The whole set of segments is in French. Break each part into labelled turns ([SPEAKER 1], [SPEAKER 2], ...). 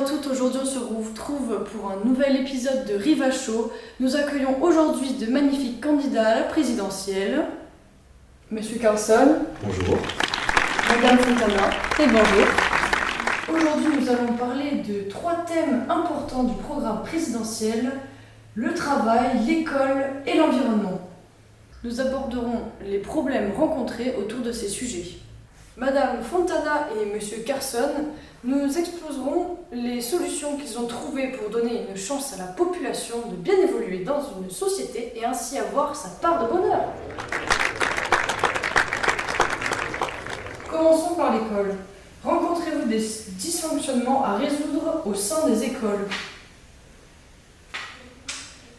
[SPEAKER 1] toutes, aujourd'hui on se retrouve pour un nouvel épisode de Riva Show. Nous accueillons aujourd'hui de magnifiques candidats à la présidentielle. Monsieur Carlson.
[SPEAKER 2] Bonjour.
[SPEAKER 1] Madame Fontana. Et bonjour. Aujourd'hui nous allons parler de 3 thèmes importants du programme présidentiel: le travail, l'école et l'environnement. Nous aborderons les problèmes rencontrés autour de ces sujets. Madame Fontana et Monsieur Carlson nous exposeront les solutions qu'ils ont trouvées pour donner une chance à la population de bien évoluer dans une société et ainsi avoir sa part de bonheur. Commençons par l'école. Rencontrez-vous des dysfonctionnements à résoudre au sein des écoles?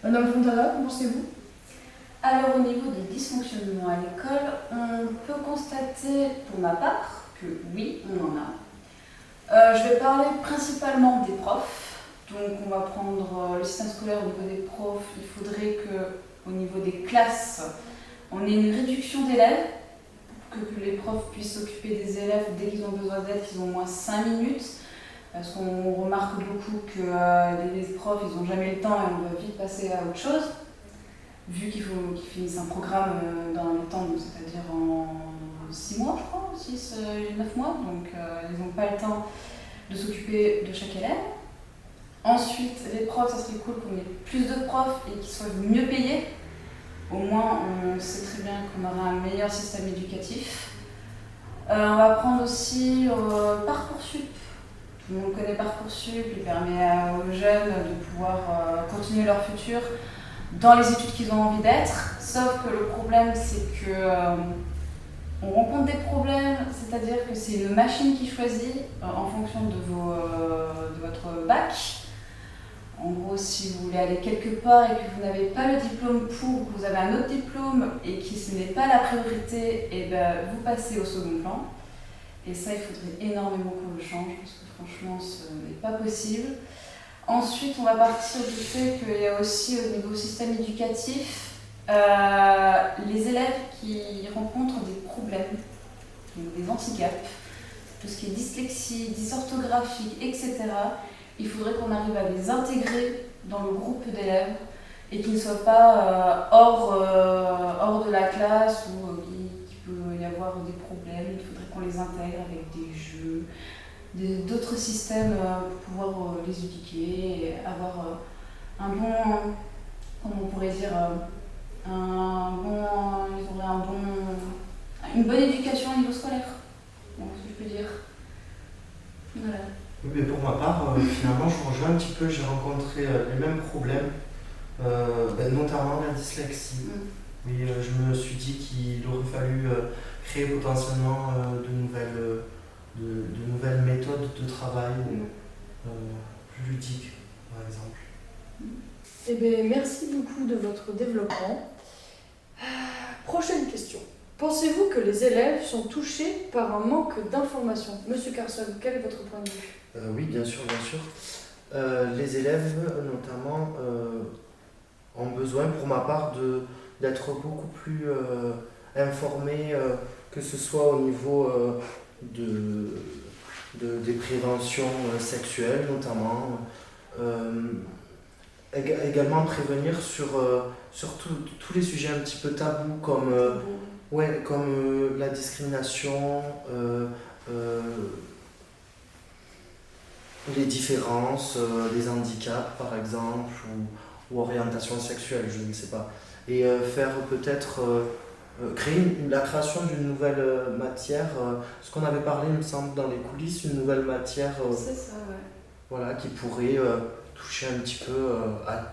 [SPEAKER 1] Madame Fontana, qu'en pensez-vous?
[SPEAKER 3] Alors au niveau des dysfonctionnements à l'école, on peut constater pour ma part que oui, on en a. Je vais parler principalement des profs. Donc on va prendre le système scolaire au niveau des profs. Il faudrait qu'au niveau des classes, on ait une réduction d'élèves, pour que les profs puissent s'occuper des élèves dès qu'ils ont besoin d'aide, qu'ils ont au moins 5 minutes. Parce qu'on remarque beaucoup que les profs, ils n'ont jamais le temps et on va vite passer à autre chose. Vu qu'il faut qu'ils finissent un programme dans les temps, c'est-à-dire en 6 mois, je crois, 9 mois, donc ils n'ont pas le temps de s'occuper de chaque élève. Ensuite, les profs, ça serait cool qu'on ait plus de profs et qu'ils soient mieux payés. Au moins, on sait très bien qu'on aura un meilleur système éducatif. On va prendre aussi Parcoursup. Tout le monde connaît Parcoursup, il permet aux jeunes de pouvoir continuer leur futur dans les études qu'ils ont envie d'être, sauf que le problème c'est que on rencontre des problèmes, c'est-à-dire que c'est une machine qui choisit en fonction de votre bac. En gros, si vous voulez aller quelque part et que vous n'avez pas le diplôme pour, que vous avez un autre diplôme et que ce n'est pas la priorité, et ben, vous passez au second plan. Et ça, il faudrait énormément qu'on le change, parce que franchement, ce n'est pas possible. Ensuite, on va partir du fait qu'il y a aussi au niveau système éducatif les élèves qui rencontrent des problèmes, donc des handicaps, tout ce qui est dyslexie, dysorthographique, etc. Il faudrait qu'on arrive à les intégrer dans le groupe d'élèves et qu'ils ne soient pas hors de la classe où il peut y avoir des problèmes. Il faudrait qu'on les intègre avec des jeux, d'autres systèmes pour pouvoir les éduquer et avoir un bon, comment on pourrait dire, une bonne éducation au niveau scolaire, donc, si je peux dire. Voilà.
[SPEAKER 2] Mais pour ma part, finalement, je rejoins un petit peu, j'ai rencontré les mêmes problèmes, notamment la dyslexie. Oui, je me suis dit qu'il aurait fallu créer potentiellement de nouvelles méthodes de travail plus ludiques, par exemple.
[SPEAKER 1] Eh bien, merci beaucoup de votre développement. Prochaine question. Pensez-vous que les élèves sont touchés par un manque d'information? Monsieur Carlson, quel est votre point de vue?
[SPEAKER 2] Oui, bien sûr, bien sûr. Les élèves, notamment, ont besoin, pour ma part, d'être beaucoup plus informés, que ce soit au niveau des préventions sexuelles, notamment. Également prévenir sur tous les sujets un petit peu tabous, comme la discrimination, les différences, les handicaps par exemple, ou orientation sexuelle, je ne sais pas. Et faire peut-être créer la création d'une nouvelle matière, ce qu'on avait parlé, il me semble, dans les coulisses, une nouvelle matière
[SPEAKER 3] C'est ça, ouais.
[SPEAKER 2] voilà, qui pourrait toucher un petit peu à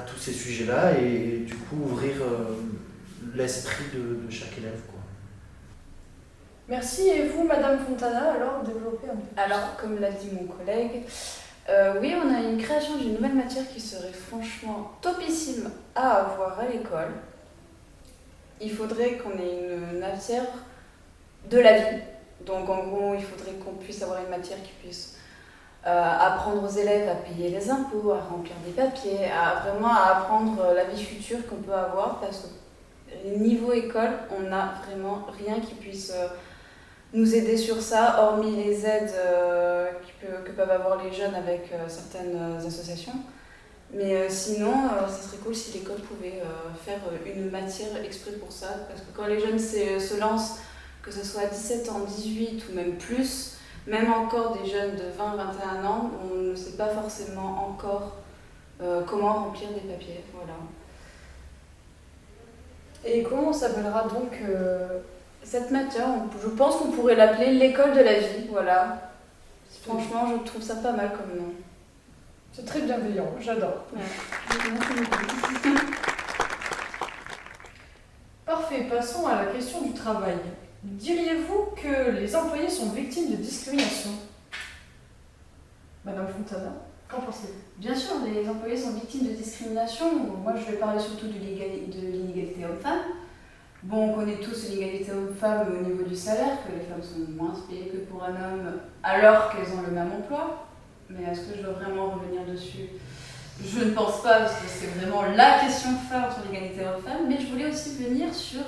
[SPEAKER 2] tous ces sujets-là et du coup ouvrir l'esprit de chaque élève, quoi.
[SPEAKER 1] Merci. Et vous, Madame Fontana, alors développez un peu?
[SPEAKER 3] Alors, comme l'a dit mon collègue, oui, on a une création d'une nouvelle matière qui serait franchement topissime à avoir à l'école. Il faudrait qu'on ait une matière de la vie. Donc en gros, il faudrait qu'on puisse avoir une matière qui puisse apprendre aux élèves à payer les impôts, à remplir des papiers, vraiment à apprendre la vie future qu'on peut avoir, parce que niveau école, on n'a vraiment rien qui puisse nous aider sur ça, hormis les aides que peuvent avoir les jeunes avec certaines associations. Mais sinon, ça serait cool si l'école pouvait faire une matière exprès pour ça, parce que quand les jeunes se lancent, que ce soit à 17 ans, 18 ou même plus, même encore des jeunes de 20-21 ans, on ne sait pas forcément encore comment remplir des papiers. Voilà.
[SPEAKER 1] Et comment s'appellera donc
[SPEAKER 3] cette matière, je pense qu'on pourrait l'appeler l'école de la vie. Voilà. Franchement, je trouve ça pas mal comme nom.
[SPEAKER 1] C'est très bienveillant, j'adore.
[SPEAKER 3] Ouais.
[SPEAKER 1] Parfait, passons à la question du travail. Diriez-vous que les employés sont victimes de discrimination? Madame Fontana, qu'en pensez-vous?
[SPEAKER 3] Bien sûr, les employés sont victimes de discrimination. Moi, je vais parler surtout de l'inégalité homme-femme. Bon, on connaît tous l'inégalité homme-femme au niveau du salaire, que les femmes sont moins payées que pour un homme alors qu'elles ont le même emploi. Mais est-ce que je dois vraiment revenir dessus? Je ne pense pas, parce que c'est vraiment la question phare sur l'égalité homme-femme. Mais je voulais aussi venir sur,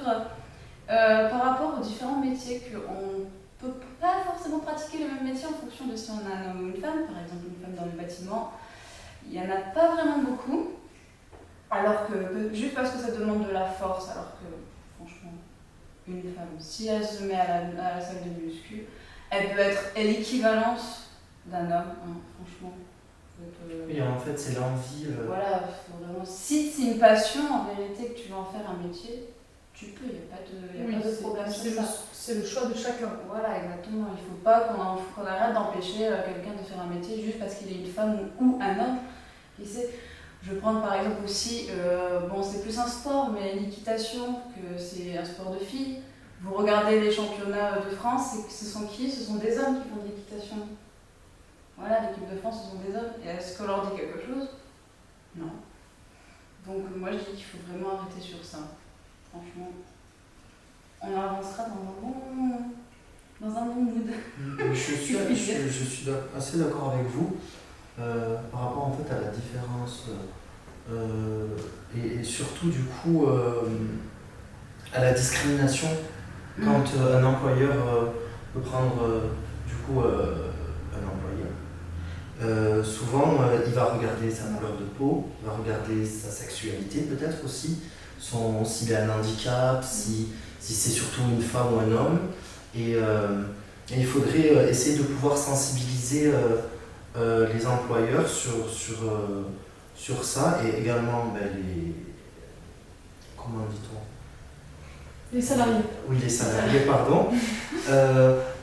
[SPEAKER 3] par rapport aux différents métiers, qu'on ne peut pas forcément pratiquer le même métier en fonction de si on a un homme ou une femme. Par exemple, une femme dans le bâtiment, il n'y en a pas vraiment beaucoup. Alors que, juste parce que ça demande de la force, alors que, franchement, une femme, si elle se met à la salle de muscu, elle peut être l'équivalence d'un homme, hein, franchement.
[SPEAKER 2] Et en fait, c'est l'envie.
[SPEAKER 3] Voilà, vraiment. Si c'est une passion, en vérité, que tu veux en faire un métier, tu peux, il n'y a pas de problème sur ça.
[SPEAKER 1] C'est le choix de chacun.
[SPEAKER 3] Voilà, exactement. Il ne faut pas qu'on arrête d'empêcher quelqu'un de faire un métier juste parce qu'il est une femme ou un homme. Je vais prendre par exemple aussi, bon, c'est plus un sport, mais l'équitation, que c'est un sport de filles. Vous regardez les championnats de France, ce sont qui? Ce sont des hommes qui font de l'équitation. Voilà, l'équipe de France, ce sont des hommes. Et est-ce qu'on leur dit quelque chose? Non. Donc moi je dis qu'il faut vraiment arrêter sur ça. Franchement, on avancera dans un bon mood.
[SPEAKER 2] Je suis assez d'accord avec vous par rapport en fait à la différence et surtout du coup à la discrimination quand un employeur peut prendre du coup un employé. Souvent il va regarder sa couleur de peau, il va regarder sa sexualité peut-être aussi, s'il a un handicap, si c'est surtout une femme ou un homme. Et il faudrait essayer de pouvoir sensibiliser les employeurs sur ça et également les... Comment dit-on?
[SPEAKER 1] Les salariés.
[SPEAKER 2] Oui, les salariés, pardon.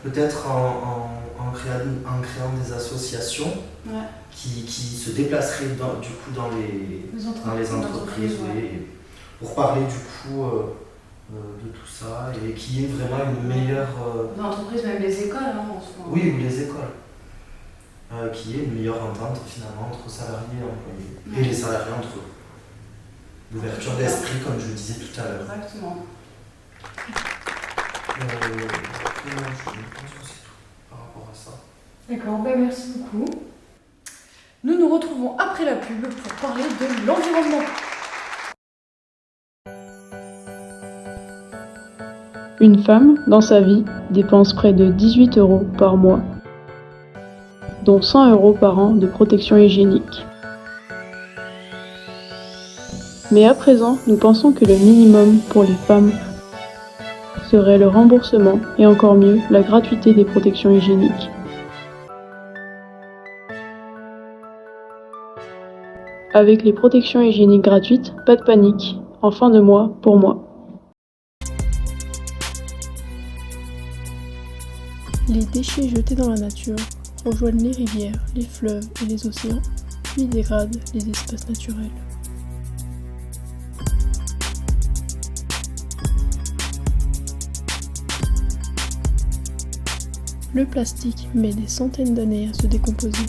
[SPEAKER 2] Peut-être en créant des associations qui se déplaceraient dans les entreprises oui, pour parler du coup de tout ça et qui est vraiment une meilleure...
[SPEAKER 3] L'entreprise, même les écoles en ce moment.
[SPEAKER 2] Oui, ou les écoles. Qui est une meilleure entente finalement entre salariés et employés. Et les salariés entre eux. L'ouverture d'esprit, comme je le disais tout à l'heure.
[SPEAKER 3] Exactement.
[SPEAKER 2] Je pense que c'est tout par rapport à ça.
[SPEAKER 1] D'accord, merci beaucoup. Nous nous retrouvons après la pub pour parler de l'environnement.
[SPEAKER 4] Une femme, dans sa vie, dépense près de 18 € par mois, dont 100 € par an de protection hygiénique. Mais à présent, nous pensons que le minimum pour les femmes serait le remboursement et encore mieux, la gratuité des protections hygiéniques. Avec les protections hygiéniques gratuites, pas de panique, en fin de mois pour moi. Les déchets jetés dans la nature rejoignent les rivières, les fleuves et les océans, puis dégradent les espaces naturels. Le plastique met des centaines d'années à se décomposer.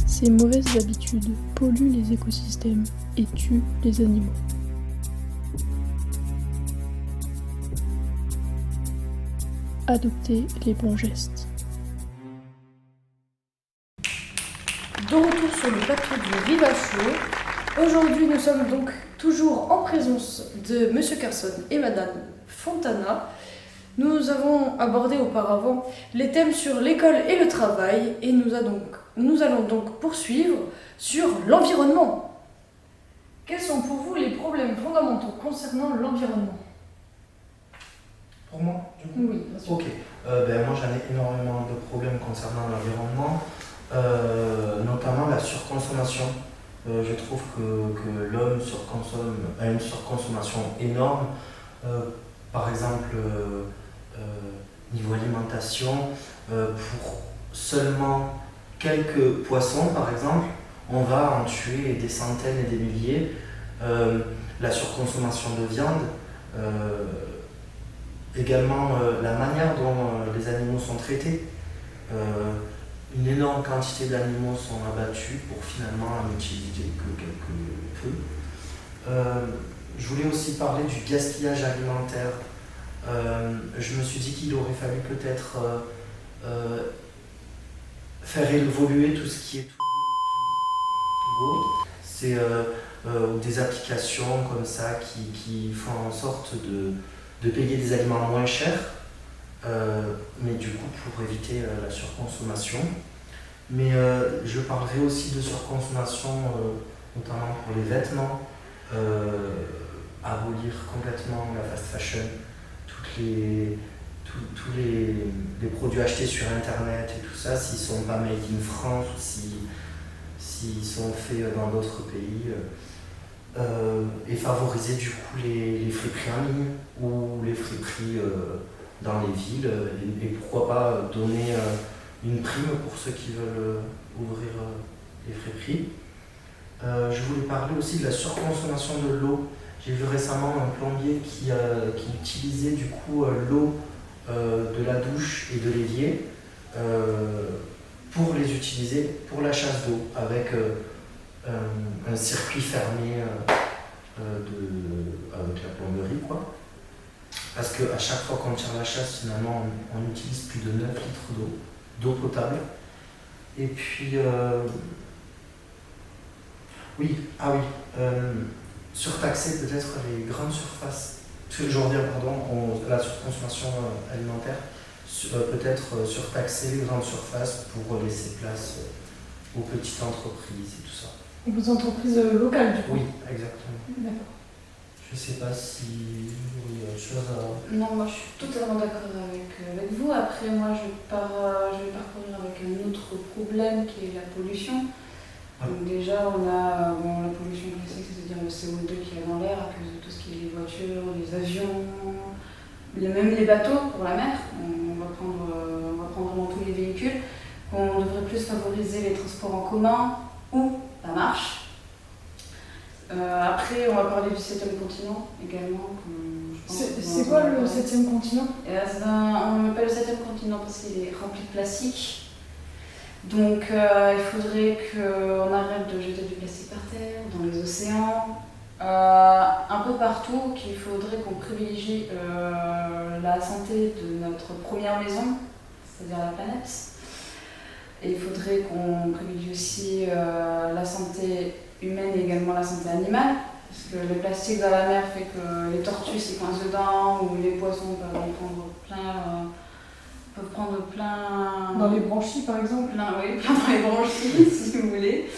[SPEAKER 4] Ces mauvaises habitudes polluent les écosystèmes et tuent les animaux. Adoptez les bons gestes.
[SPEAKER 1] De retour sur le plateau du Riva Show. Aujourd'hui, nous sommes donc toujours en présence de Monsieur Carson et Madame Fontana. Nous avons abordé auparavant les thèmes sur l'école et le travail et nous allons donc poursuivre sur l'environnement. Quels sont pour vous les problèmes fondamentaux concernant l'environnement?
[SPEAKER 2] Pour moi, du coup?
[SPEAKER 1] Oui, bien sûr.
[SPEAKER 2] Ok. Moi, j'en ai énormément de problèmes concernant l'environnement, notamment la surconsommation. Je trouve que l'homme a une surconsommation énorme. Par exemple, niveau alimentation, pour seulement quelques poissons, par exemple, on va en tuer des centaines et des milliers. La surconsommation de viande, également la manière dont les animaux sont traités. Une énorme quantité d'animaux sont abattus pour finalement en utiliser que quelques peu. Je voulais aussi parler du gaspillage alimentaire. Je me suis dit qu'il aurait fallu peut-être faire évoluer tout ce qui est Go. C'est des applications comme ça qui font en sorte de payer des aliments moins chers, mais du coup pour éviter la surconsommation. Mais je parlerai aussi de surconsommation, notamment pour les vêtements, abolir complètement la fast fashion, tous les produits achetés sur internet et tout ça, s'ils ne sont pas made in France ou s'ils sont faits dans d'autres pays, et favoriser du coup les friperies en ligne ou les friperies dans les villes, et pourquoi pas donner une prime pour ceux qui veulent ouvrir les friperies. Je voulais parler aussi de la surconsommation de l'eau. J'ai vu récemment un plombier qui utilisait du coup l'eau de la douche et de l'évier pour les utiliser pour la chasse d'eau avec un circuit fermé avec la plomberie, quoi. Parce qu'à chaque fois qu'on tire la chasse, finalement, on utilise plus de 9 litres d'eau potable. Et puis, surtaxer peut-être les grandes surfaces. Parce que je reviens, la surconsommation alimentaire. Peut-être surtaxer les grandes surfaces pour laisser place aux petites entreprises et tout ça.
[SPEAKER 1] Aux entreprises locales, du coup?
[SPEAKER 2] Oui, exactement.
[SPEAKER 1] D'accord.
[SPEAKER 2] Je sais pas si il y a autre chose à...
[SPEAKER 3] Non, moi je suis totalement d'accord avec vous. Après, moi je vais parcourir avec un autre problème qui est la pollution.
[SPEAKER 2] Ouais.
[SPEAKER 3] Donc déjà, on a la pollution classique, c'est-à-dire le CO2 qui est dans l'air à cause de tout ce qui est les voitures, les avions, même les bateaux pour la mer. On va prendre vraiment tous les véhicules. On devrait plus favoriser les transports en commun ou la marche. Après, on va parler du 7e continent également.
[SPEAKER 1] C'est quoi le 7e continent?
[SPEAKER 3] On l'appelle le 7e continent parce qu'il est rempli de plastique. Donc il faudrait qu'on arrête de jeter du plastique par terre, dans les océans, un peu partout, qu'il faudrait qu'on privilégie la santé de notre première maison, c'est-à-dire la planète. Et il faudrait qu'on privilégie aussi la santé humaine et également la santé animale. Parce que le plastique dans la mer fait que les tortues s'y coincent dedans, ou les poissons peuvent prendre plein...
[SPEAKER 1] Dans les branchies, par exemple?
[SPEAKER 3] Plein dans les branchies, si vous voulez.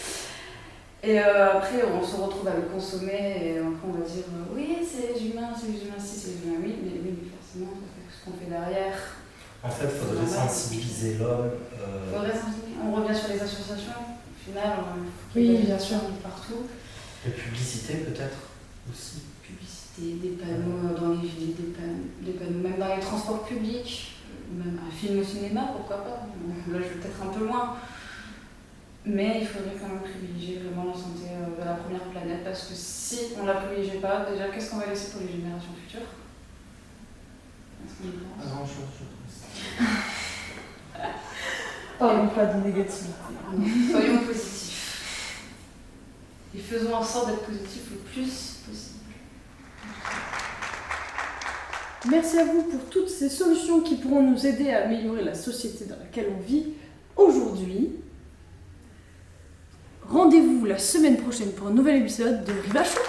[SPEAKER 3] Et après, on se retrouve à le consommer, et après on va dire oui, c'est les humains, si, c'est les humains, oui, mais forcément, ça fait ce qu'on fait derrière.
[SPEAKER 2] En fait, il faudrait sensibiliser l'homme.
[SPEAKER 3] On revient sur les associations, au final,
[SPEAKER 1] oui, bien sûr,
[SPEAKER 3] partout.
[SPEAKER 2] La publicité peut-être aussi.
[SPEAKER 3] Publicité, des panneaux dans les villes, des panneaux même dans les transports publics, même un film au cinéma, pourquoi pas. Là, je vais peut-être un peu loin. Mais il faudrait quand même privilégier vraiment la santé de la première planète, parce que si on ne la privilégie pas, déjà, qu'est-ce qu'on va laisser pour les générations futures?
[SPEAKER 2] Pas grand-chose, je pense.
[SPEAKER 1] Parlons pas de négativité.
[SPEAKER 3] Soyons positifs. Et faisons en sorte d'être positifs le plus possible.
[SPEAKER 1] Merci à vous pour toutes ces solutions qui pourront nous aider à améliorer la société dans laquelle on vit aujourd'hui. Rendez-vous la semaine prochaine pour un nouvel épisode de Rive à Chaud.